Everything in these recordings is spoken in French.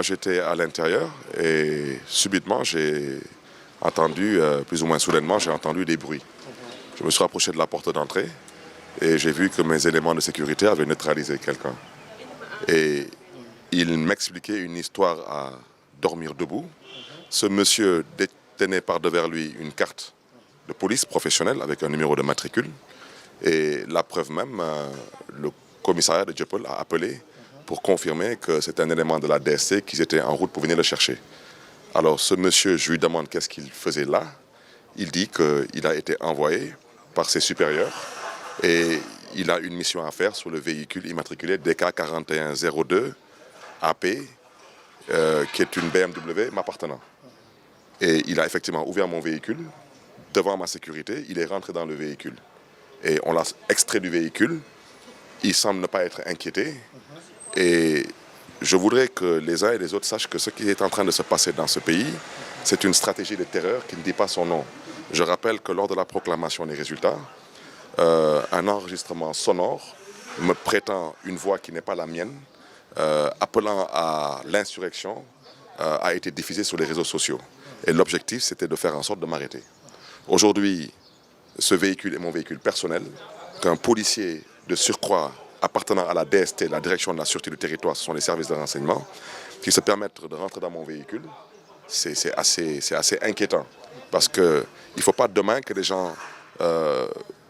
j'étais à l'intérieur et subitement, j'ai entendu, plus ou moins soudainement, j'ai entendu des bruits. Je me suis rapproché de la porte d'entrée et j'ai vu que mes éléments de sécurité avaient neutralisé quelqu'un. Et il m'expliquait une histoire à dormir debout. Ce monsieur détenait par devers lui une carte de police professionnelle avec un numéro de matricule. Et la preuve même, le commissariat de Dieuppeul a appelé pour confirmer que c'est un élément de la DST qu'ils étaient en route pour venir le chercher. Alors ce monsieur, je lui demande qu'est-ce qu'il faisait là. Il dit qu'il a été envoyé par ses supérieurs et il a une mission à faire sur le véhicule immatriculé DK 4102 AP, qui est une BMW m'appartenant. Et il a effectivement ouvert mon véhicule devant ma sécurité, il est rentré dans le véhicule. Et on l'a extrait du véhicule, il semble ne pas être inquiété. Et je voudrais que les uns et les autres sachent que ce qui est en train de se passer dans ce pays, c'est une stratégie de terreur qui ne dit pas son nom. Je rappelle que lors de la proclamation des résultats, un enregistrement sonore me prêtant une voix qui n'est pas la mienne, appelant à l'insurrection, a été diffusé sur les réseaux sociaux. Et l'objectif, c'était de faire en sorte de m'arrêter. Aujourd'hui, ce véhicule est mon véhicule personnel, qu'un policier de surcroît appartenant à la DST, la Direction de la Sûreté du Territoire, ce sont les services de renseignement, qui se permettent de rentrer dans mon véhicule, c'est assez inquiétant. Parce qu'il ne faut pas demain que les gens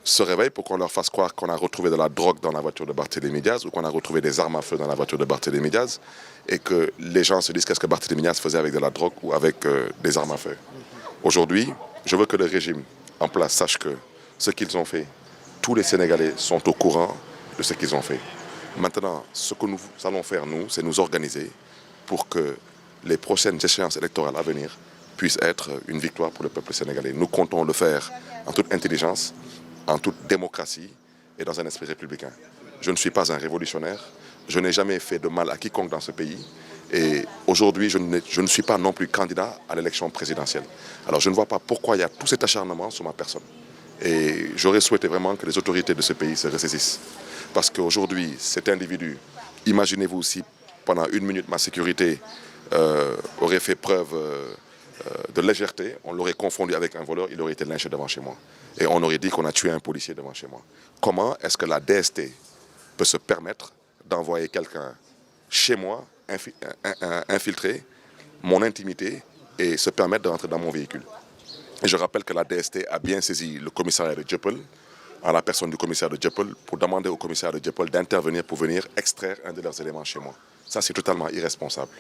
se réveillent pour qu'on leur fasse croire qu'on a retrouvé de la drogue dans la voiture de Barthélémy Diaz ou qu'on a retrouvé des armes à feu dans la voiture de Barthélémy Diaz et que les gens se disent qu'est-ce que Barthélémy Diaz faisait avec de la drogue ou avec des armes à feu. Aujourd'hui, je veux que le régime en place sache que ce qu'ils ont fait, tous les Sénégalais sont au courant de ce qu'ils ont fait. Maintenant, ce que nous allons faire, nous, c'est nous organiser pour que les prochaines échéances électorales à venir puissent être une victoire pour le peuple sénégalais. Nous comptons le faire en toute intelligence, en toute démocratie et dans un esprit républicain. Je ne suis pas un révolutionnaire, je n'ai jamais fait de mal à quiconque dans ce pays et aujourd'hui je ne suis pas non plus candidat à l'élection présidentielle. Alors je ne vois pas pourquoi il y a tout cet acharnement sur ma personne. Et j'aurais souhaité vraiment que les autorités de ce pays se ressaisissent. Parce qu'aujourd'hui, cet individu, imaginez-vous si pendant une minute ma sécurité aurait fait preuve de légèreté, on l'aurait confondu avec un voleur, il aurait été lynché devant chez moi. Et on aurait dit qu'on a tué un policier devant chez moi. Comment est-ce que la DST peut se permettre d'envoyer quelqu'un chez moi, infiltrer mon intimité et se permettre de rentrer dans mon véhicule? Et je rappelle que la DST a bien saisi le commissariat de Dieuppeul, en la personne du commissaire de Dieuppeul, pour demander au commissaire de Dieuppeul d'intervenir pour venir extraire un de leurs éléments chez moi. Ça, c'est totalement irresponsable.